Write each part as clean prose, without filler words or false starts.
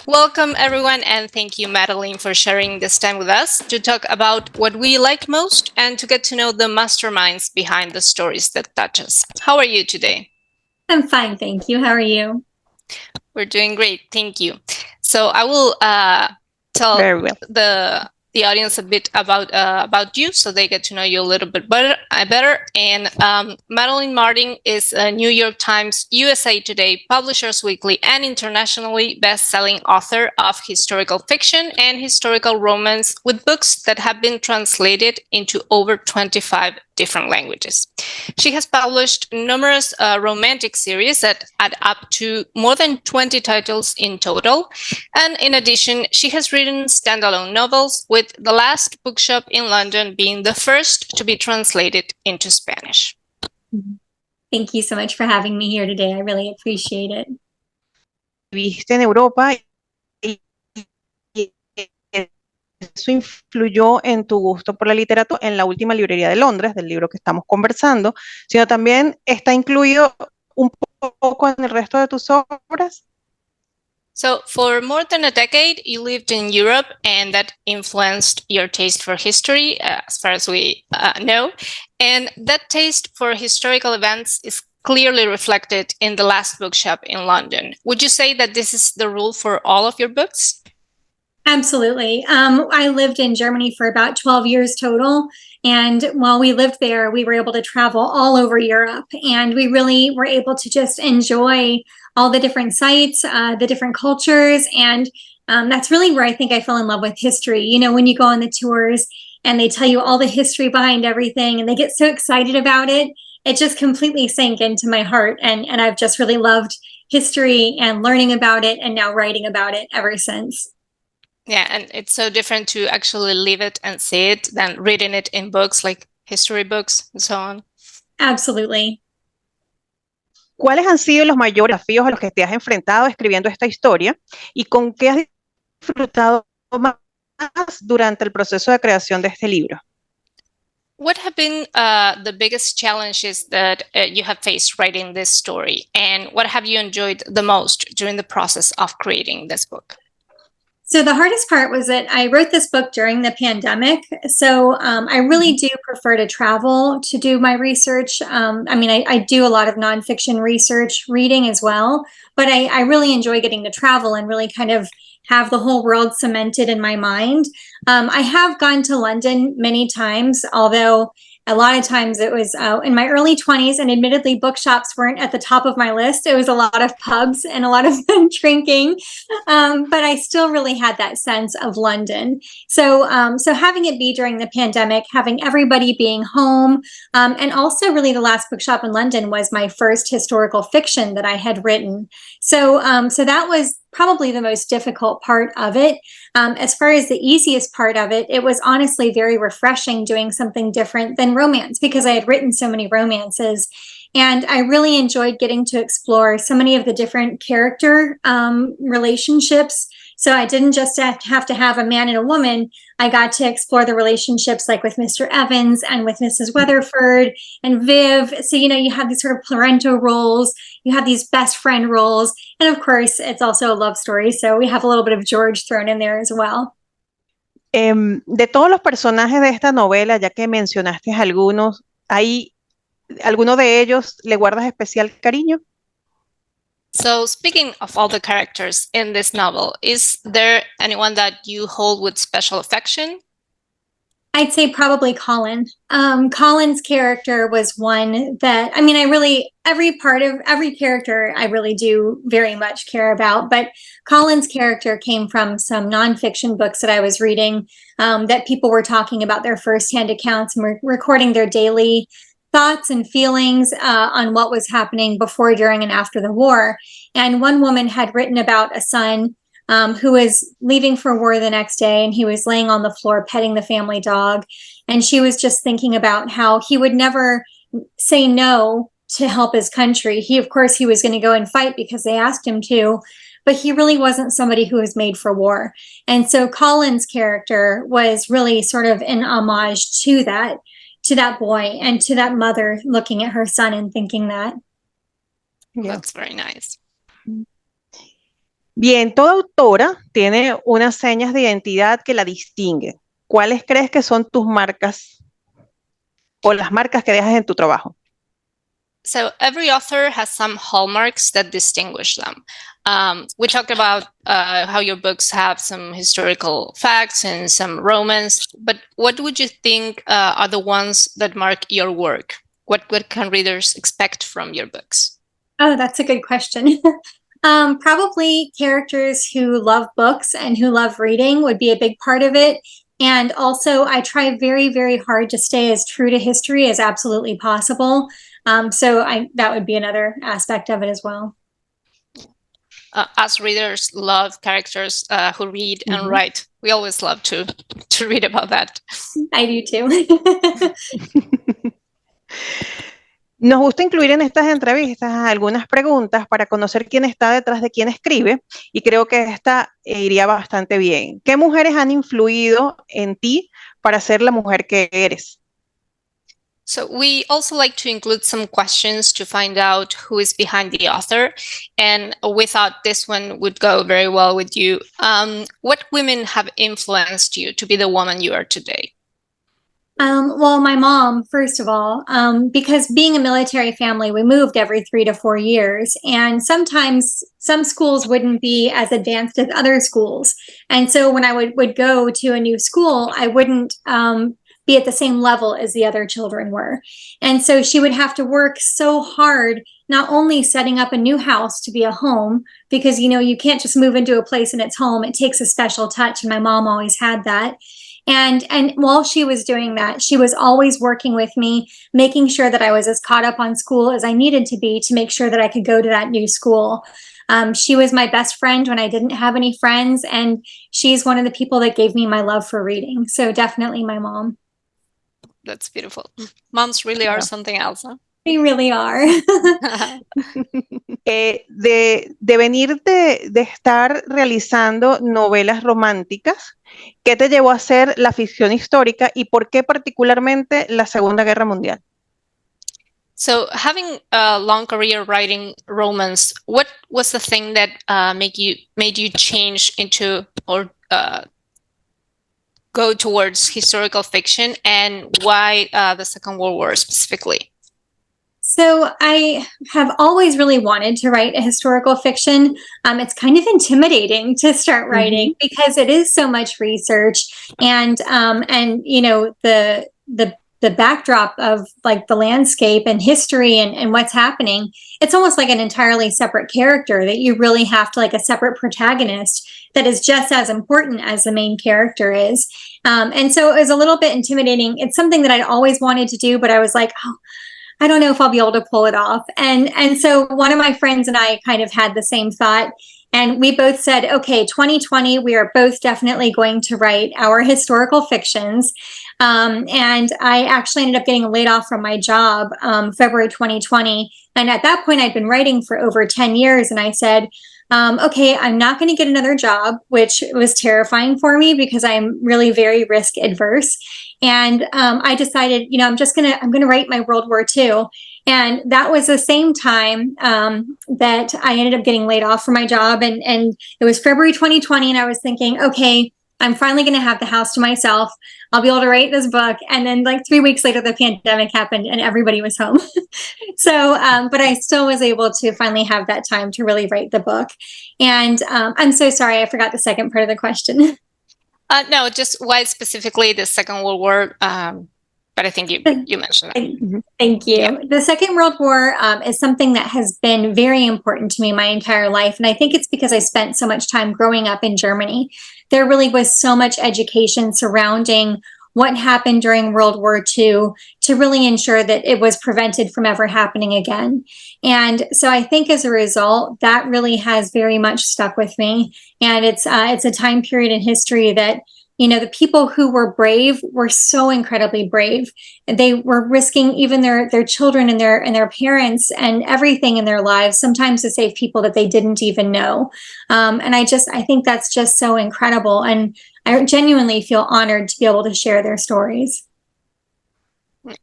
Welcome, everyone, and thank you, Madeline, for sharing this time with us to talk about what we like most and to get to know the masterminds behind the stories that touch us. How are you today? I'm fine, thank you. How are you? We're doing great, thank you. So I will tell Very well. the audience a bit about you, so they get to know you a little bit better. And Madeline Martin is a New York Times, USA Today, Publishers Weekly, and internationally best-selling author of historical fiction and historical romance, with books that have been translated into over 25 different languages. She has published numerous romantic series that add up to more than 20 titles in total. And in addition, she has written standalone novels, with The Last Bookshop in London being the first to be translated into Spanish. Thank you so much for having me here today. I really appreciate it. Viste en Europa y eso influyó en tu gusto por la literatura en la última librería de Londres, del libro que estamos conversando, sino también está incluido un poco en el resto de tus obras. So for more than a decade, you lived in Europe, and that influenced your taste for history, as far as we know. And that taste for historical events is clearly reflected in The Last Bookshop in London. Would you say that this is the rule for all of your books? Absolutely. I lived in Germany for about 12 years total. And while we lived there, we were able to travel all over Europe. And we really were able to just enjoy all the different sites, the different cultures. And that's really where I think I fell in love with history. You know, when you go on the tours and they tell you all the history behind everything and they get so excited about it, it just completely sank into my heart. And I've just really loved history and learning about it and now writing about it ever since. Yeah, and it's so different to actually live it and see it than reading it in books, like history books and so on. Absolutely. ¿Cuáles han sido los mayores desafíos a los que te has enfrentado escribiendo esta historia y con qué has disfrutado más durante el proceso de creación de este libro? What have been the biggest challenges that you have faced writing this story, and what have you enjoyed the most during the process of creating this book? So the hardest part was that I wrote this book during the pandemic. So I really do prefer to travel to do my research. I do a lot of nonfiction research reading as well, but I really enjoy getting to travel and really kind of have the whole world cemented in my mind. I have gone to London many times, although a lot of times it was in my early 20s, and admittedly bookshops weren't at the top of my list. It was a lot of pubs and a lot of drinking, but I still really had that sense of London. So having it be during the pandemic, having everybody being home, and also really The Last Bookshop in London was my first historical fiction that I had written. So that was probably the most difficult part of it. As far as the easiest part of it, it was honestly very refreshing doing something different than romance, because I had written so many romances. And I really enjoyed getting to explore so many of the different character relationships. So I didn't just have to have a man and a woman. I got to explore the relationships like with Mr. Evans and with Mrs. Weatherford and Viv. So, you know, you have these sort of parento roles, you have these best friend roles. And of course, it's also a love story. So we have a little bit of George thrown in there as well. De todos los personajes de esta novela, ya que mencionaste algunos, ¿hay alguno de ellos le guardas especial cariño? So speaking of all the characters in this novel, is there anyone that you hold with special affection? I'd say probably Colin. Colin's character was one that, every character I really do very much care about, but Colin's character came from some nonfiction books that I was reading, that people were talking about their firsthand accounts and recording their daily thoughts and feelings on what was happening before, during, and after the war. And one woman had written about a son who was leaving for war the next day, and he was laying on the floor petting the family dog. And she was just thinking about how he would never say no to help his country. Of course, he was going to go and fight because they asked him to, but he really wasn't somebody who was made for war. And so Colin's character was really sort of an homage to that boy and to that mother looking at her son and thinking that. Yeah. That's very nice. Bien, toda autora tiene unas señas de identidad que la distinguen. ¿Cuáles crees que son tus marcas o las marcas que dejas en tu trabajo? So every author has some hallmarks that distinguish them. We talked about how your books have some historical facts and some romance, but what would you think are the ones that mark your work? What can readers expect from your books? Oh, that's a good question. Probably characters who love books and who love reading would be a big part of it. And also, I try very, very hard to stay as true to history as absolutely possible. That would be another aspect of it as well. Us readers love characters who read and write. We always love to read about that. I do too. Nos gusta incluir en estas entrevistas algunas preguntas para conocer quién está detrás de quién escribe, y creo que esta iría bastante bien. ¿Qué mujeres han influido en ti para ser la mujer que eres? So we also like to include some questions to find out who is behind the author, and we thought this one would go very well with you. What women have influenced you to be the woman you are today? Well, my mom, first of all, because being a military family, we moved every 3 to 4 years. And sometimes some schools wouldn't be as advanced as other schools. And so when I would go to a new school, I wouldn't be at the same level as the other children were. And so she would have to work so hard, not only setting up a new house to be a home, because, you can't just move into a place and it's home. It takes a special touch. And my mom always had that. And while she was doing that, she was always working with me, making sure that I was as caught up on school as I needed to be to make sure that I could go to that new school. She was my best friend when I didn't have any friends, and she's one of the people that gave me my love for reading. So definitely my mom. That's beautiful. Moms really are something else, huh? They really are. De venir de estar realizando novelas románticas, ¿qué te llevó a hacer la ficción histórica y por qué particularmente la Segunda Guerra Mundial? So having a long career writing romance, what was the thing that made you change into or go towards historical fiction, and why the Second World War specifically? So I have always really wanted to write a historical fiction. It's kind of intimidating to start writing because it is so much research, and the backdrop of like the landscape and history and what's happening. It's almost like an entirely separate character that you really have to, like, a separate protagonist that is just as important as the main character is. And so it was a little bit intimidating. It's something that I'd always wanted to do, but I was like, oh, I don't know if I'll be able to pull it off. And so one of my friends and I kind of had the same thought. And we both said, okay, 2020, we are both definitely going to write our historical fictions. And I actually ended up getting laid off from my job February 2020. And at that point, I'd been writing for over 10 years. And I said, okay, I'm not going to get another job, which was terrifying for me because I'm really very risk adverse. And I decided, I'm going to write my World War II. And that was the same time that I ended up getting laid off from my job. And it was February 2020. And I was thinking, okay, I'm finally going to have the house to myself. I'll be able to write this book. And then like 3 weeks later, the pandemic happened and everybody was home. So, but I still was able to finally have that time to really write the book. And I'm so sorry, I forgot the second part of the question. No, just why specifically the Second World War? But I think you mentioned that. Thank you. Yeah. The Second World War is something that has been very important to me my entire life. And I think it's because I spent so much time growing up in Germany. There really was so much education surrounding what happened during World War II to really ensure that it was prevented from ever happening again. And so I think as a result, that really has very much stuck with me. And it's a time period in history that, the people who were brave were so incredibly brave. They were risking even their children and their parents and everything in their lives, sometimes to save people that they didn't even know. And I think that's just so incredible. And I genuinely feel honored to be able to share their stories.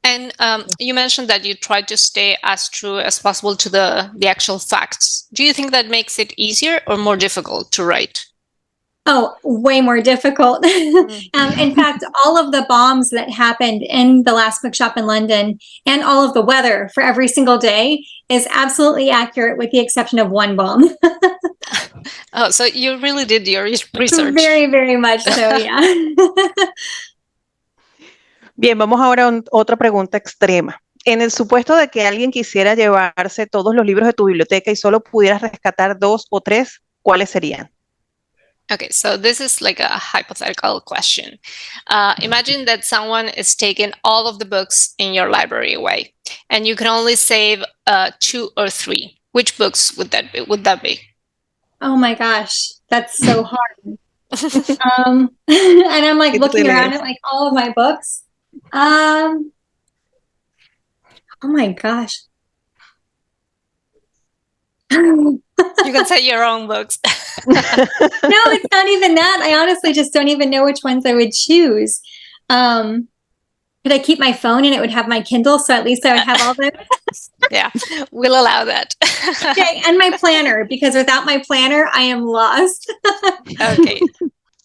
And you mentioned that you try to stay as true as possible to the actual facts. Do you think that makes it easier or more difficult to write? Oh, way more difficult. In fact, all of the bombs that happened in the last bookshop in London and all of the weather for every single day is absolutely accurate with the exception of one bomb. Oh, so you really did your research. Very, very much so, yeah. Bien, vamos ahora a otra pregunta extrema. En el supuesto de que alguien quisiera llevarse todos los libros de tu biblioteca y solo pudieras rescatar 2 o 3, ¿cuáles serían? Okay, so this is like a hypothetical question. Imagine that someone is taking all of the books in your library away, and you can only save 2 or 3. Which books would that be? Oh my gosh, that's so hard. And I'm like looking around at like all of my books. Oh my gosh. You can say your own books. No, it's not even that. I honestly just don't even know which ones I would choose. Could I keep my phone and it would have my Kindle, so at least I would have all them? Yeah, we'll allow that. Okay, and my planner, because without my planner, I am lost. Okay.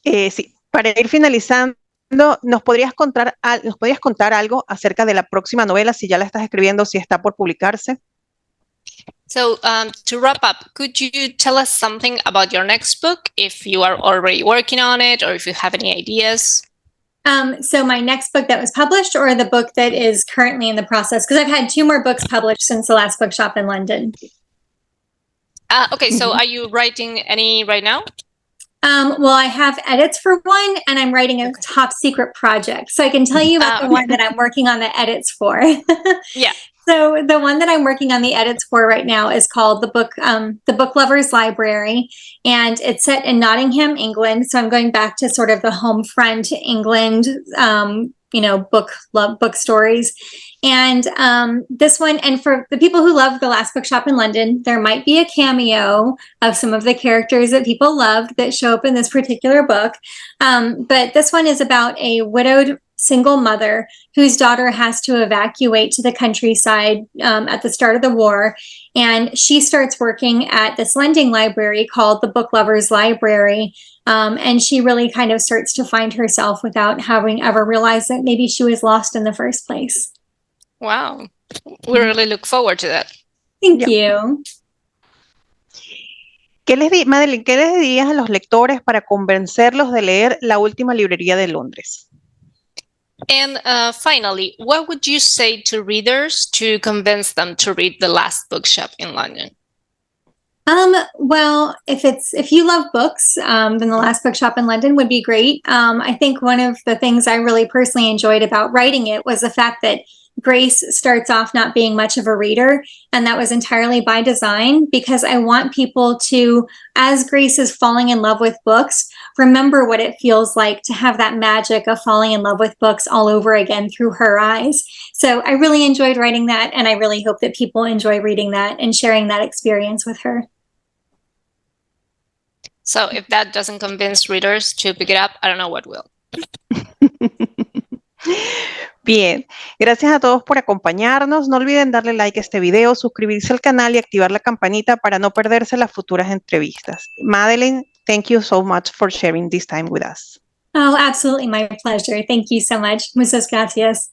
Sí, para ir finalizando, ¿nos podrías contar algo acerca de la próxima novela, si ya la estás escribiendo, si está por publicarse? So to wrap up, could you tell us something about your next book, if you are already working on it or if you have any ideas? So my next book that was published, or the book that is currently in the process? Because I've had 2 more books published since the last bookshop in London. Okay, so are you writing any right now? Well, I have edits for one, and I'm writing a top secret project. So I can tell you about the one that I'm working on the edits for. Yeah. So the one that I'm working on the edits for right now is called The Book Lovers Library, and it's set in Nottingham, England. So I'm going back to sort of the home front England, book stories. And this one, and for the people who love The Last Bookshop in London, there might be a cameo of some of the characters that people loved that show up in this particular book. But this one is about a widowed single mother whose daughter has to evacuate to the countryside at the start of the war. And she starts working at this lending library called the Book Lovers Library. And she really kind of starts to find herself without having ever realized that maybe she was lost in the first place. Wow. We really look forward to that. Thank you. Madeline, ¿qué les dirías a los lectores para convencerlos de leer La Última, librería de Londres? And finally, what would you say to readers to convince them to read The Last Bookshop in London? Well, if you love books, then The Last Bookshop in London would be great. I think one of the things I really personally enjoyed about writing it was the fact that Grace starts off not being much of a reader, and that was entirely by design, because I want people to, as Grace is falling in love with books, remember what it feels like to have that magic of falling in love with books all over again through her eyes. So I really enjoyed writing that, and I really hope that people enjoy reading that and sharing that experience with her. So if that doesn't convince readers to pick it up, I don't know what will. Bien, gracias a todos por acompañarnos. No olviden darle like a este video, suscribirse al canal y activar la campanita para no perderse las futuras entrevistas. Madeline, thank you so much for sharing this time with us. Oh, absolutely, my pleasure. Thank you so much. Muchas gracias.